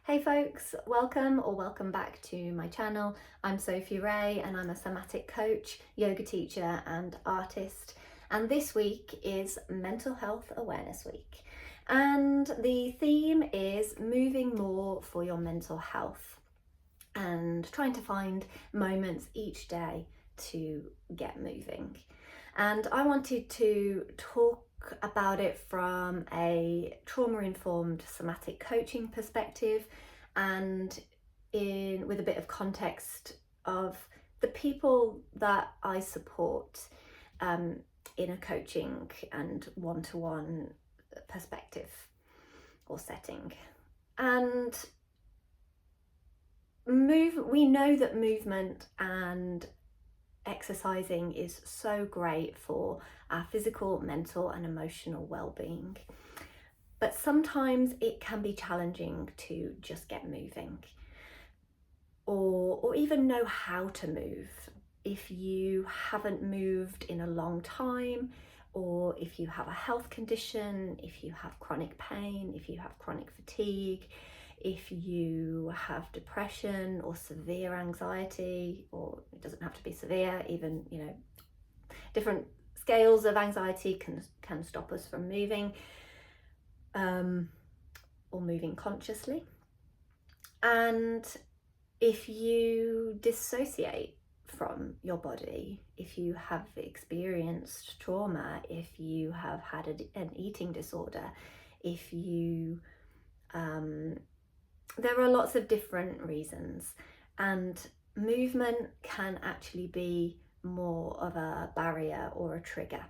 Hey folks, welcome back to my channel. I'm Sophie Ray and I'm a somatic coach, yoga teacher and artist. And this week is Mental Health Awareness Week. And the theme is moving more for your mental health and trying to find moments each day to get moving. And I wanted to talk about it from a trauma-informed somatic coaching perspective and with a bit of context of the people that I support in a coaching and one-to-one perspective or setting. And we know that movement and exercising is so great for our physical, mental and emotional well-being. But sometimes it can be challenging to just get moving or even know how to move if you haven't moved in a long time, or if you have a health condition, if you have chronic pain, if you have chronic fatigue, if you have depression or severe anxiety, or it doesn't have to be severe, even, different scales of anxiety can stop us from moving or moving consciously. And if you dissociate from your body, if you have experienced trauma, if you have had an eating disorder, if you there are lots of different reasons, and movement can actually be more of a barrier or a trigger.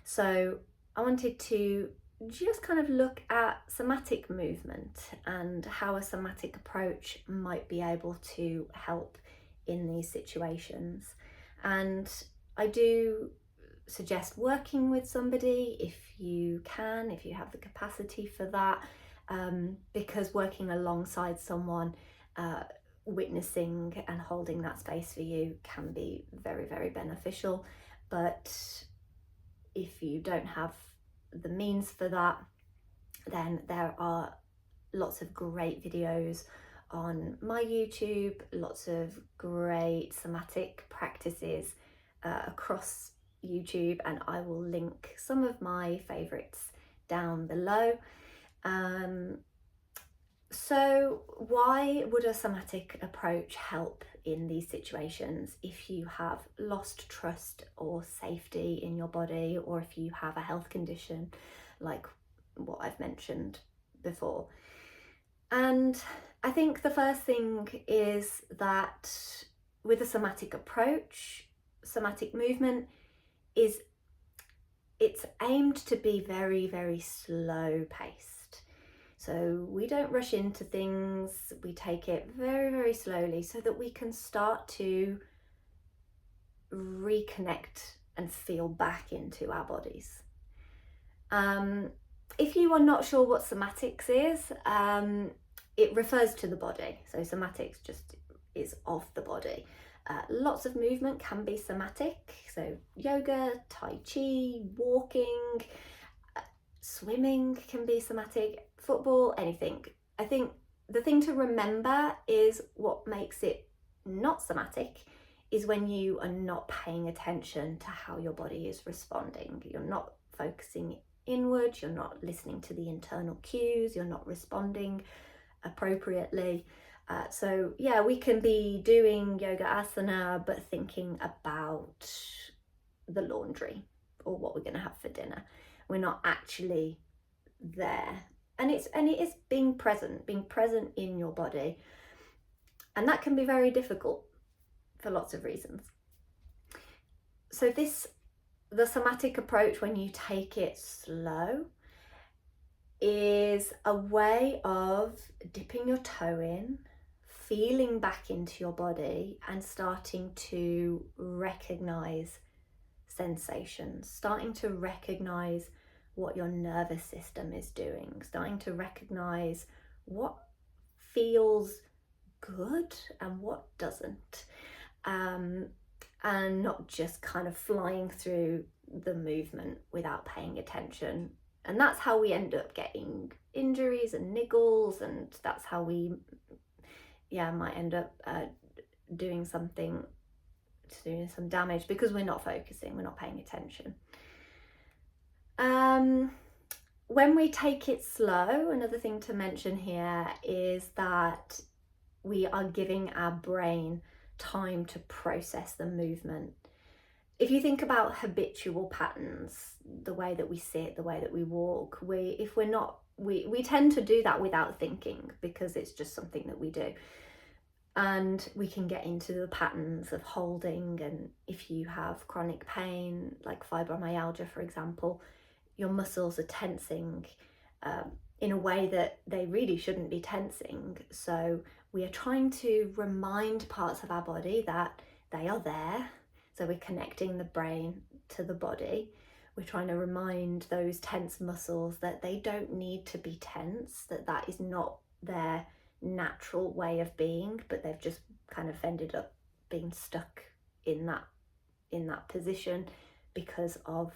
So I wanted to just kind of look at somatic movement and how a somatic approach might be able to help in these situations. And I do suggest working with somebody if you have the capacity for that, because working alongside someone, witnessing and holding that space for you can be very, very beneficial. But if you don't have the means for that, then there are lots of great videos on my YouTube, lots of great somatic practices across YouTube, and I will link some of my favorites down below. So why would a somatic approach help in these situations? If you have lost trust or safety in your body, or if you have a health condition like what I've mentioned before. And I think the first thing is that with a somatic approach, somatic movement it's aimed to be very, very slow paced. So we don't rush into things, we take it very, very slowly so that we can start to reconnect and feel back into our bodies. If you are not sure what somatics is, it refers to the body. So somatics just is of the body. Lots of movement can be somatic, so yoga, tai chi, walking, swimming can be somatic, football, anything. I think the thing to remember is what makes it not somatic is when you are not paying attention to how your body is responding. You're not focusing inward, you're not listening to the internal cues, you're not responding appropriately. So yeah, we can be doing yoga asana but thinking about the laundry or what we're going to have for dinner. We're not actually there, and it is being present in your body, and that can be very difficult for lots of reasons. So the somatic approach, when you take it slow, is a way of dipping your toe in, feeling back into your body and starting to recognize sensations, starting to recognize what your nervous system is doing, starting to recognize what feels good and what doesn't, and not just kind of flying through the movement without paying attention And that's how we end up getting injuries and niggles, and that's how we might end up doing some damage, because we're not focusing, we're not paying attention. When we take it slow, another thing to mention here is that we are giving our brain time to process the movement. If you think about habitual patterns, the way that we sit, the way that we walk, we tend to do that without thinking, because it's just something that we do. And we can get into the patterns of holding, and if you have chronic pain, like fibromyalgia, for example, your muscles are tensing in a way that they really shouldn't be tensing. So we are trying to remind parts of our body that they are there. So we're connecting the brain to the body. We're trying to remind those tense muscles that they don't need to be tense, that is not their natural way of being, but they've just kind of ended up being stuck in that position because of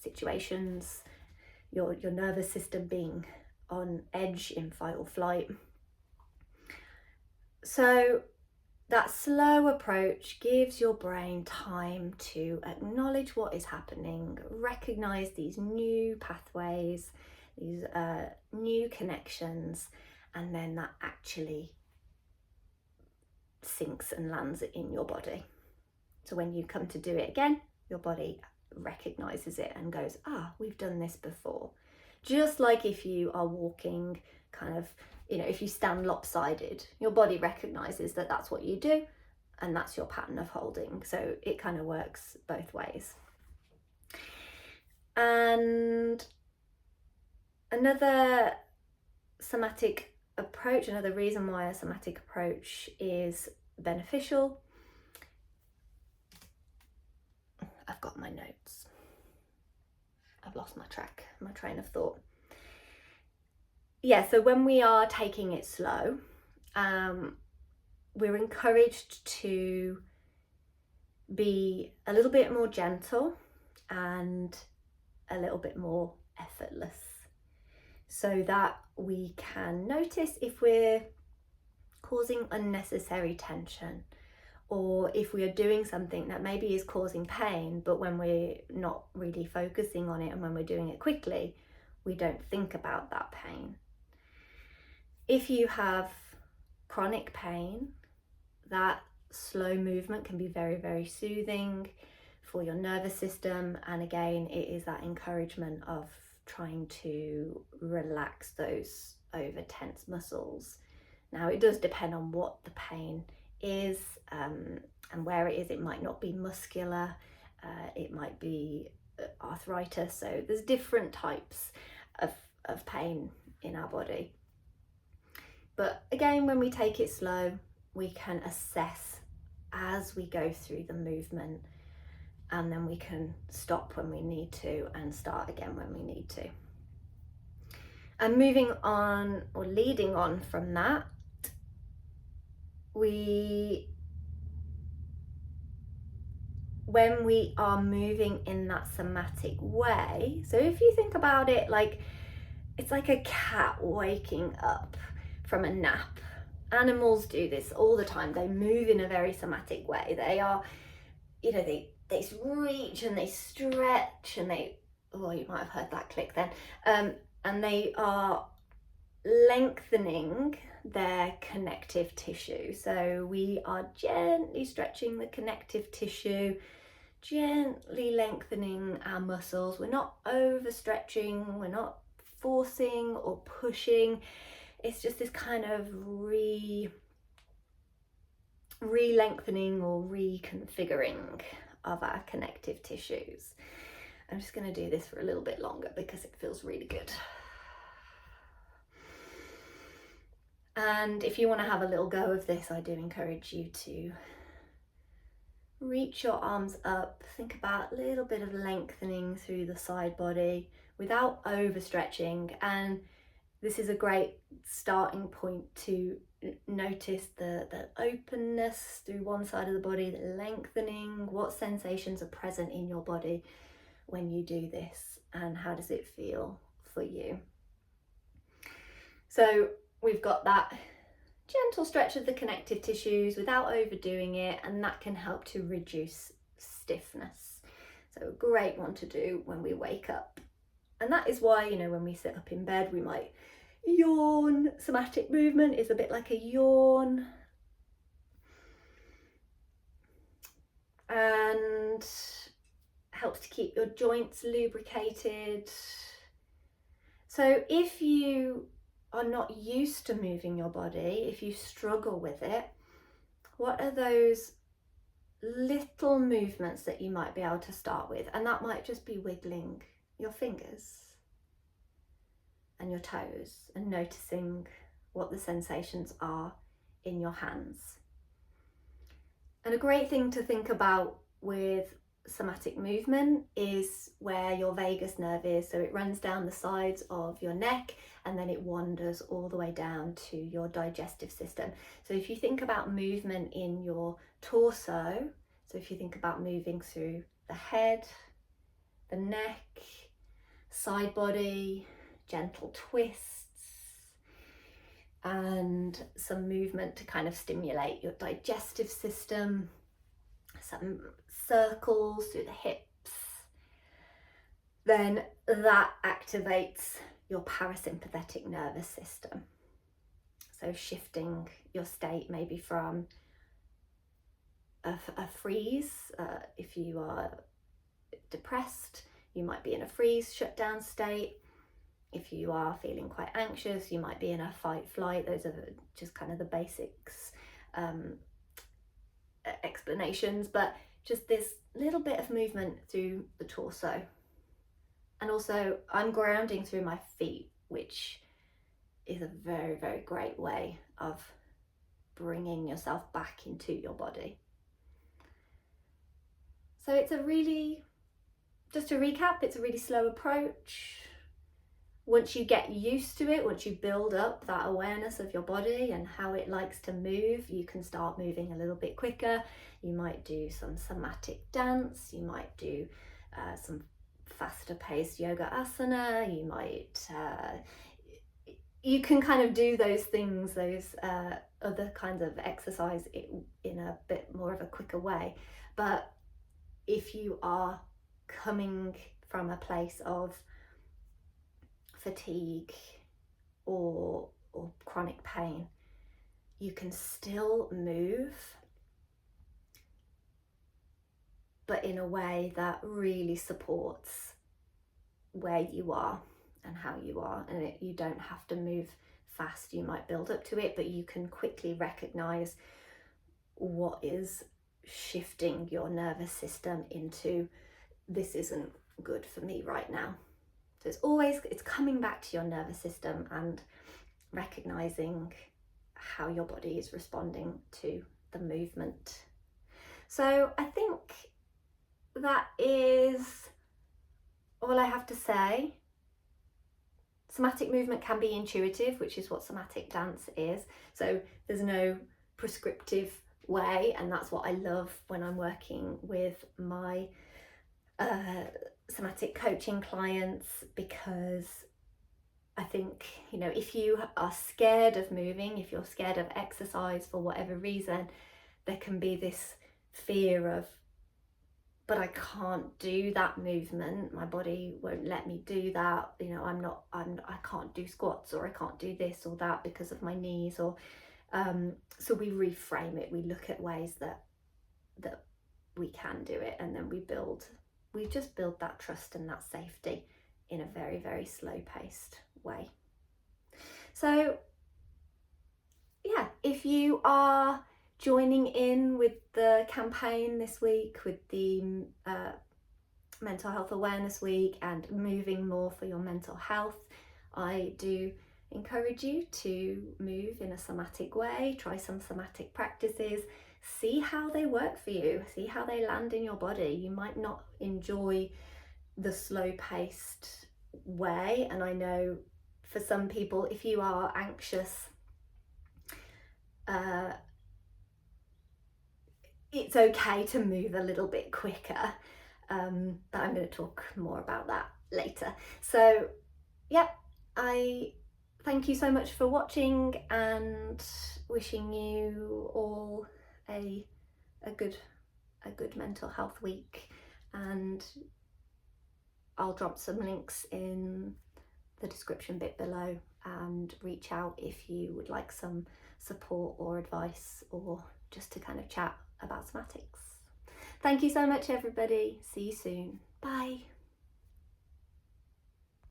situations, your nervous system being on edge in fight or flight. So that slow approach gives your brain time to acknowledge what is happening, recognize these new pathways, these new connections, and then that actually sinks and lands in your body. So when you come to do it again, your body recognizes it and goes, we've done this before. Just like if you are walking kind of, if you stand lopsided, your body recognizes that that's what you do, and that's your pattern of holding. So it kind of works both ways. And another somatic approach, another reason why a somatic approach is beneficial, I've got my notes. I've lost my train of thought. So when we are taking it slow, we're encouraged to be a little bit more gentle and a little bit more effortless, so that we can notice if we're causing unnecessary tension, or if we are doing something that maybe is causing pain, but when we're not really focusing on it and when we're doing it quickly, we don't think about that pain. If you have chronic pain, that slow movement can be very, very soothing for your nervous system. And again, it is that encouragement of trying to relax those over tense muscles. Now, it does depend on what the pain is and where it is. It might not be muscular, it might be arthritis. So there's different types of pain in our body. But again, when we take it slow, we can assess as we go through the movement, and then we can stop when we need to and start again when we need to. And moving on, or leading on from that, when we are moving in that somatic way, so if you think about it, like it's like a cat waking up from a nap. Animals do this all the time. They move in a very somatic way. They are, they reach and they stretch and you might have heard that click then. And they are lengthening their connective tissue. So we are gently stretching the connective tissue, gently lengthening our muscles. We're not overstretching, we're not forcing or pushing. It's just this kind of re-lengthening or reconfiguring of our connective tissues. I'm just going to do this for a little bit longer because it feels really good. And if you want to have a little go of this, I do encourage you to reach your arms up. Think about a little bit of lengthening through the side body without overstretching. And this is a great starting point to notice the openness through one side of the body, the lengthening, what sensations are present in your body when you do this, and how does it feel for you? So we've got that gentle stretch of the connective tissues without overdoing it, and that can help to reduce stiffness. So a great one to do when we wake up. And that is why, when we sit up in bed, we might yawn. Somatic movement is a bit like a yawn. And helps to keep your joints lubricated. So if you are not used to moving your body, if you struggle with it, what are those little movements that you might be able to start with? And that might just be wiggling your fingers and your toes and noticing what the sensations are in your hands. And a great thing to think about with somatic movement is where your vagus nerve is. So it runs down the sides of your neck and then it wanders all the way down to your digestive system. So if you think about movement in your torso, so if you think about moving through the head, the neck, side body, gentle twists, and some movement to kind of stimulate your digestive system, some circles through the hips, then that activates your parasympathetic nervous system. So shifting your state maybe from a freeze, if you are depressed, you might be in a freeze, shut down state. If you are feeling quite anxious, you might be in a fight flight. Those are just kind of the basics explanations, but just this little bit of movement through the torso. And also I'm grounding through my feet, which is a very, very great way of bringing yourself back into your body. So it's just to recap, it's a really slow approach. Once you get used to it, once you build up that awareness of your body and how it likes to move, you can start moving a little bit quicker. You might do some somatic dance, you might do some faster paced yoga asana, you can kind of do those things, those other kinds of exercise in a bit more of a quicker way. But if you are coming from a place of fatigue or chronic pain, you can still move, but in a way that really supports where you are and how you are. And you don't have to move fast. You might build up to it, but you can quickly recognize what is shifting your nervous system into, this isn't good for me right now. So it's coming back to your nervous system and recognizing how your body is responding to the movement. So I think that is all I have to say. Somatic movement can be intuitive, which is what somatic dance is. So there's no prescriptive way, and that's what I love when I'm working with my somatic coaching clients, because I think, if you are scared of moving, if you're scared of exercise for whatever reason, there can be this fear of, but I can't do that movement, my body won't let me do that, I can't do squats, or I can't do this or that because of my knees, or so we reframe it, we look at ways that we can do it, and then we just build that trust and that safety in a very, very slow paced way. So yeah, if you are joining in with the campaign this week, with the Mental Health Awareness Week and moving more for your mental health, I do encourage you to move in a somatic way, try some somatic practices, see how they work for you, see how they land in your body. You might not enjoy the slow paced way, and I know for some people, if you are anxious, it's okay to move a little bit quicker. but I'm going to talk more about that later. So yeah, I thank you so much for watching, and wishing you all a good mental health week. And I'll drop some links in the description bit below, and reach out if you would like some support or advice, or just to kind of chat about somatics. Thank you so much, everybody. See you soon. Bye.